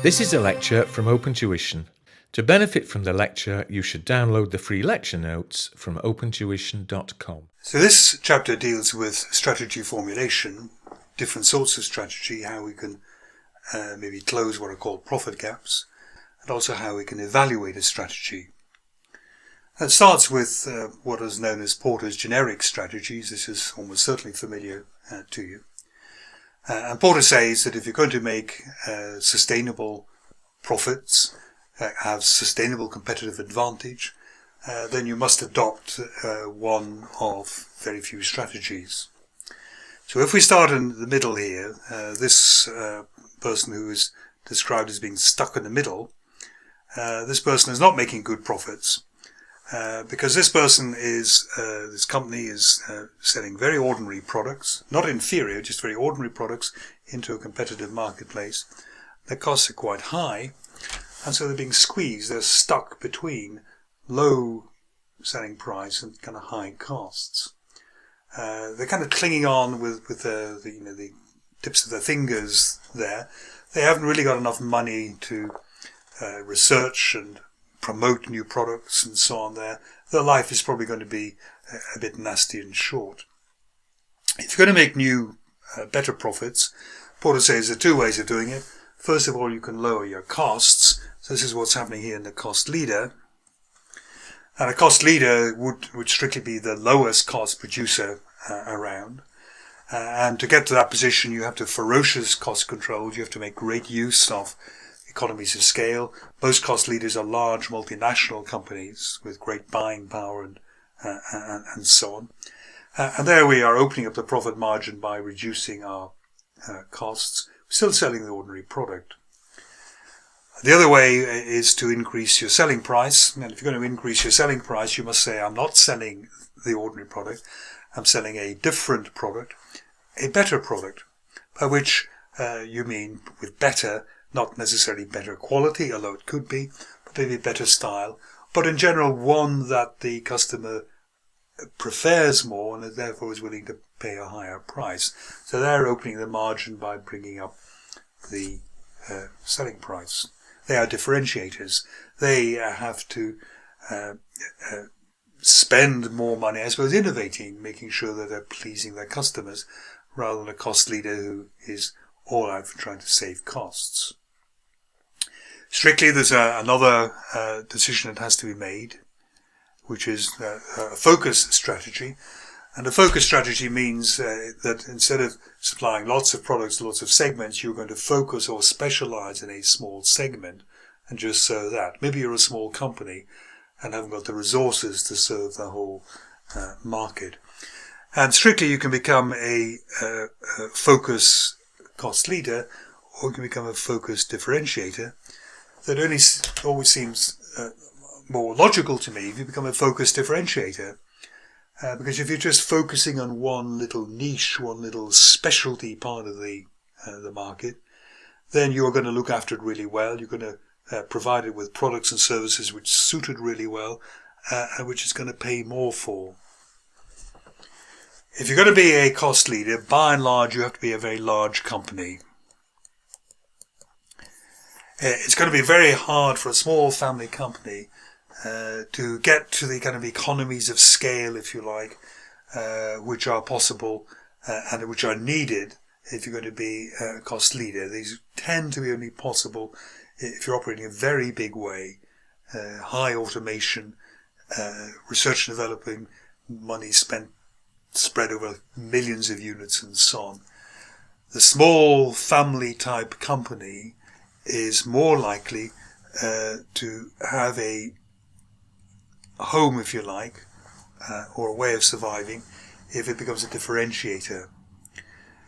This is a lecture from Open Tuition. To benefit from the lecture, you should download the free lecture notes from opentuition.com. So this chapter deals with strategy formulation, different sorts of strategy, how we can maybe close what are called profit gaps, and also how we can evaluate a strategy. It starts with what is known as Porter's generic strategies. This is almost certainly familiar to you. And Porter says that if you're going to make sustainable profits, have sustainable competitive advantage, then you must adopt one of very few strategies. So if we start in the middle here, this person who is described as being stuck in the middle, this person is not making good profits. Because this person this company is selling very ordinary products, not inferior, just very ordinary products into a competitive marketplace. Their costs are quite high, and so they're being squeezed. They're stuck between low selling price and kind of high costs. They're kind of clinging on with the tips of their fingers there. They haven't really got enough money to research and promote new products and so on there. Their life is probably going to be a bit nasty and short. If you're going to make new, better profits, Porter says there are two ways of doing it. First of all, you can lower your costs. So this is what's happening here in the cost leader. And a cost leader would strictly be the lowest cost producer around. And to get to that position, you have to have ferocious cost control. You have to make great use of economies of scale. Most cost leaders are large multinational companies with great buying power and so on. And there we are opening up the profit margin by reducing our costs, still selling the ordinary product. The other way is to increase your selling price. And if you're going to increase your selling price, you must say, I'm not selling the ordinary product. I'm selling a different product, a better product, by which you mean with better, not necessarily better quality, although it could be, but maybe better style. But in general, one that the customer prefers more and therefore is willing to pay a higher price. So they're opening the margin by bringing up the selling price. They are differentiators. They have to spend more money, I suppose, innovating, making sure that they're pleasing their customers, rather than a cost leader who is all out for trying to save costs. Strictly, there's another decision that has to be made, which is a focus strategy. And a focus strategy means that instead of supplying lots of products, lots of segments, you're going to focus or specialize in a small segment and just serve that. Maybe you're a small company and haven't got the resources to serve the whole market. And strictly, you can become a focus cost leader, or you can become a focus differentiator. That only always seems more logical to me if you become a focus differentiator. Because if you're just focusing on one little niche, one little specialty part of the market, then you're going to look after it really well. You're going to provide it with products and services which suit it really well, and which it's going to pay more for. If you're going to be a cost leader, by and large, you have to be a very large company. It's going to be very hard for a small family company to get to the kind of economies of scale, if you like, which are possible and which are needed if you're going to be a cost leader. These tend to be only possible if you're operating in a very big way, high automation, research and developing, money spread over millions of units and so on. The small family type company is more likely to have a home, if you like, or a way of surviving if it becomes a differentiator.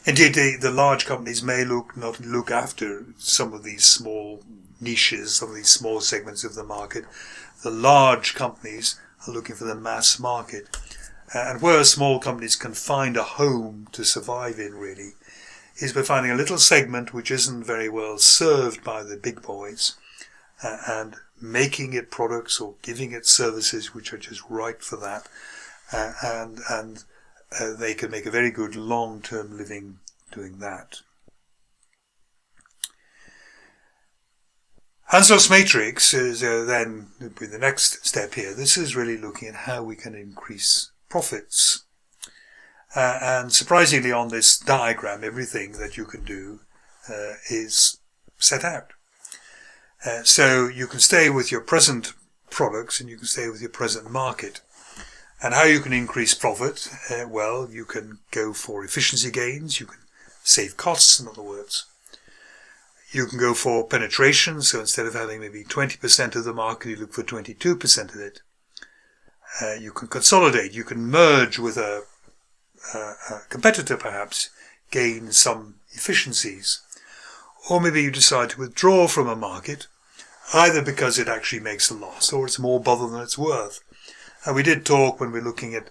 Indeed, the large companies may not look after some of these small niches, some of these small segments of the market. The large companies are looking for the mass market. And where small companies can find a home to survive in, really, is by finding a little segment which isn't very well served by the big boys and making it products or giving it services which are just right for that. And they can make a very good long-term living doing that. Ansell's matrix is then the next step here. This is really looking at how we can increase profits. And surprisingly, on this diagram, everything that you can do is set out. So you can stay with your present products and you can stay with your present market. And how you can increase profit? Well, you can go for efficiency gains. You can save costs, in other words. You can go for penetration. So instead of having maybe 20% of the market, you look for 22% of it. You can consolidate. You can merge with a competitor, perhaps, gain some efficiencies. Or maybe you decide to withdraw from a market, either because it actually makes a loss or it's more bother than it's worth. And we did talk when we're looking at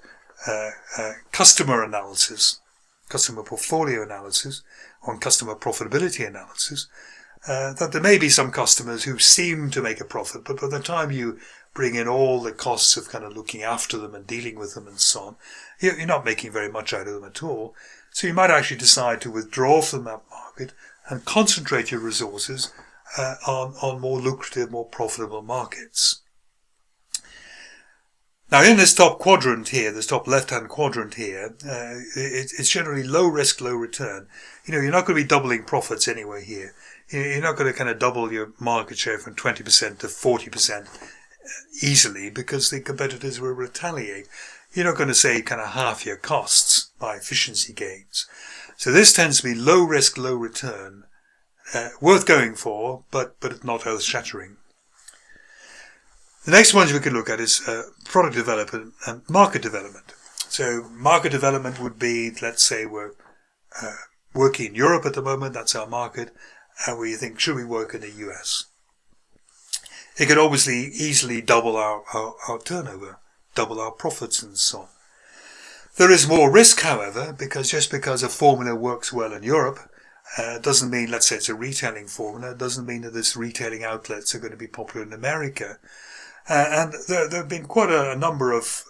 customer analysis, customer portfolio analysis, on customer profitability analysis, that there may be some customers who seem to make a profit, but by the time you bring in all the costs of kind of looking after them and dealing with them and so on, you're not making very much out of them at all. So you might actually decide to withdraw from that market and concentrate your resources on more lucrative, more profitable markets. Now, in this top quadrant here, this top left-hand quadrant here, it's generally low risk, low return. You're not going to be doubling profits anyway here. You're not going to kind of double your market share from 20% to 40% easily because the competitors will retaliate. You're not going to save kind of half your costs by efficiency gains. So this tends to be low risk, low return, worth going for, but not earth-shattering. The next ones we can look at is product development and market development. So market development would be, let's say we're working in Europe at the moment, that's our market, and we think, should we work in the US? It could obviously easily double our turnover, double our profits and so on. There is more risk, however, because just because a formula works well in Europe, doesn't mean, let's say it's a retailing formula, doesn't mean that this retailing outlets are going to be popular in America. And there have been quite a number of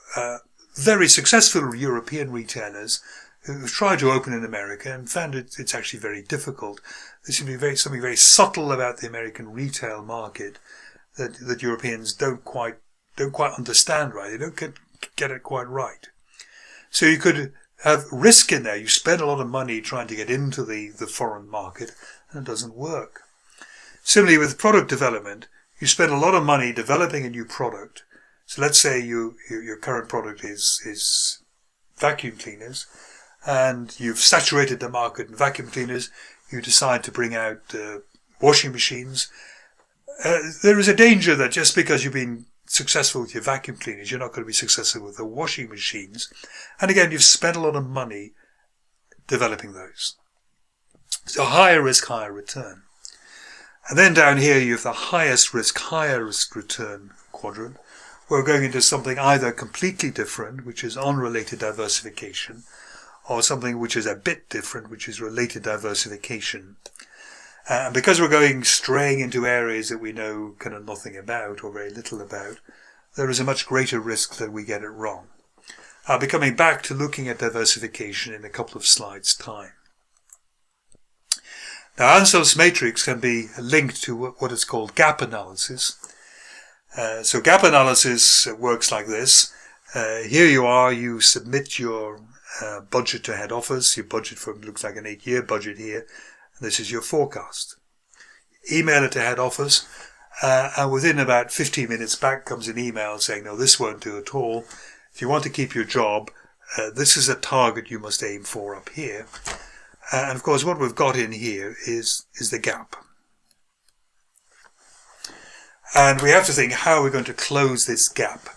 very successful European retailers who've tried to open in America and found it's actually very difficult. There seems to be something very subtle about the American retail market that Europeans don't quite understand right. They don't get it quite right. So you could have risk in there. You spend a lot of money trying to get into the foreign market and it doesn't work. Similarly with product development, you spend a lot of money developing a new product. So let's say your current product is vacuum cleaners and you've saturated the market in vacuum cleaners. You decide to bring out washing machines. There is a danger that just because you've been successful with your vacuum cleaners, you're not going to be successful with the washing machines. And again, you've spent a lot of money developing those. So higher risk, higher return. And then down here you have the highest risk, higher risk return quadrant. We're going into something either completely different, which is unrelated diversification, or something which is a bit different, which is related diversification. And because we're straying into areas that we know kind of nothing about or very little about, there is a much greater risk that we get it wrong. I'll be coming back to looking at diversification in a couple of slides' time. Now, Ansell's matrix can be linked to what is called gap analysis. So gap analysis works like this. Here you are, you submit your budget to head office. Your budget looks like an 8-year budget here. This is your forecast. Email it to head office, and within about 15 minutes back comes an email saying, no, this won't do at all. If you want to keep your job, this is a target you must aim for up here. And of course, what we've got in here is the gap. And we have to think, how are we going to close this gap?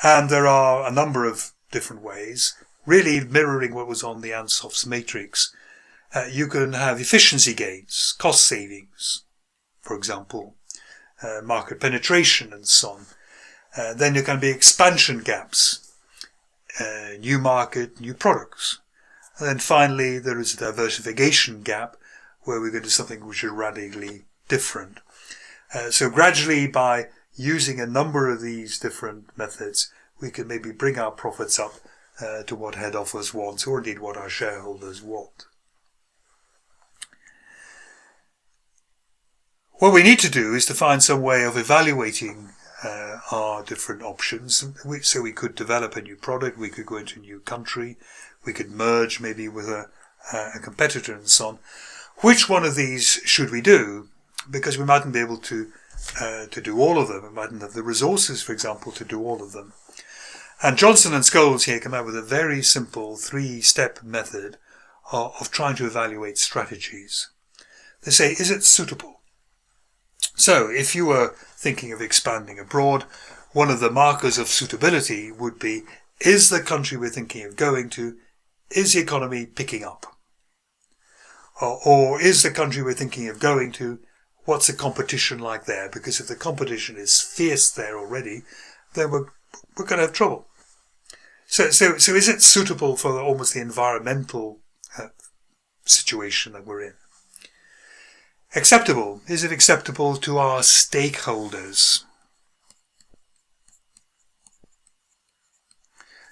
And there are a number of different ways, really mirroring what was on the Ansell's matrix. You can have efficiency gains, cost savings, for example, market penetration and so on. Then there can be expansion gaps, new market, new products. And then finally, there is a diversification gap where we go to something which is radically different. So gradually, by using a number of these different methods, we can maybe bring our profits up to what head office wants, or indeed what our shareholders want. What we need to do is to find some way of evaluating our different options. So we could develop a new product, we could go into a new country, we could merge maybe with a competitor and so on. Which one of these should we do? Because we mightn't be able to do all of them. We mightn't have the resources, for example, to do all of them. And Johnson and Scholes here come out with a very simple 3-step method of trying to evaluate strategies. They say, is it suitable? So if you were thinking of expanding abroad, one of the markers of suitability would be, is the country we're thinking of going to, is the economy picking up? Or is the country we're thinking of going to, what's the competition like there? Because if the competition is fierce there already, then we're going to have trouble. So is it suitable for almost the environmental situation that we're in? Acceptable. Is it acceptable to our stakeholders?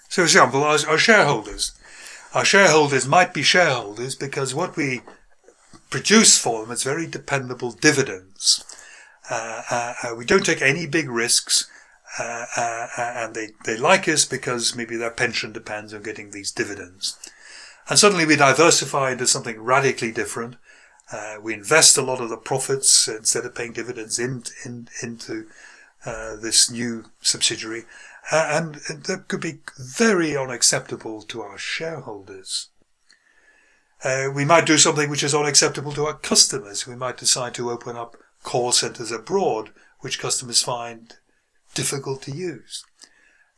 So, for example, our shareholders. Our shareholders might be shareholders because what we produce for them is very dependable dividends. We don't take any big risks, and they like us because maybe their pension depends on getting these dividends. And suddenly we diversify into something radically different. We invest a lot of the profits instead of paying dividends into this new subsidiary. And that could be very unacceptable to our shareholders. We might do something which is unacceptable to our customers. We might decide to open up call centres abroad, which customers find difficult to use.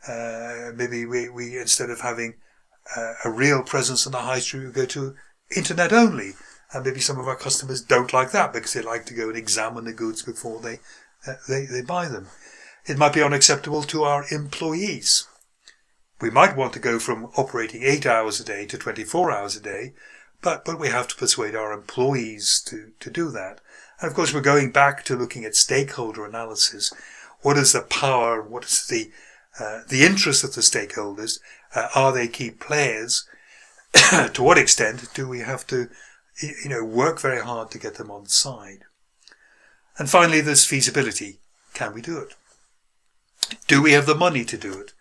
Maybe we instead of having a real presence on the high street, we go to internet only. And maybe some of our customers don't like that because they like to go and examine the goods before they buy them. It might be unacceptable to our employees. We might want to go from operating 8 hours a day to 24 hours a day, but we have to persuade our employees to do that. And of course, we're going back to looking at stakeholder analysis. What is the power? What is the interest of the stakeholders? Are they key players? To what extent do we have to, work very hard to get them on side? And finally, there's feasibility. Can we do it? Do we have the money to do it?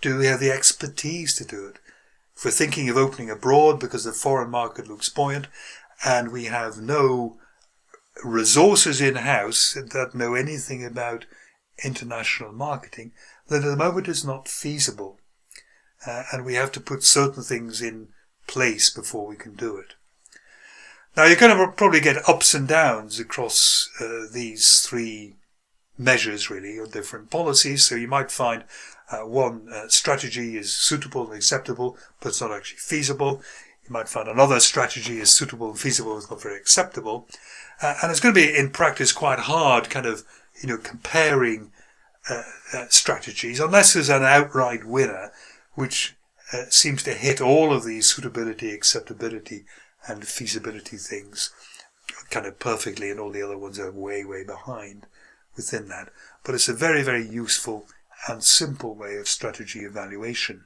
Do we have the expertise to do it? If we're thinking of opening abroad because the foreign market looks buoyant and we have no resources in-house that know anything about international marketing, then at the moment it's not feasible. And we have to put certain things in place before we can do it. Now you're going to probably get ups and downs across these 3 measures really of different policies. So you might find one strategy is suitable and acceptable, but it's not actually feasible. You might find another strategy is suitable and feasible, it's not very acceptable. And it's going to be in practice quite hard kind of, comparing strategies, unless there's an outright winner, which seems to hit all of these suitability, acceptability and feasibility things kind of perfectly, and all the other ones are way, way behind within that. But it's a very, very useful and simple way of strategy evaluation.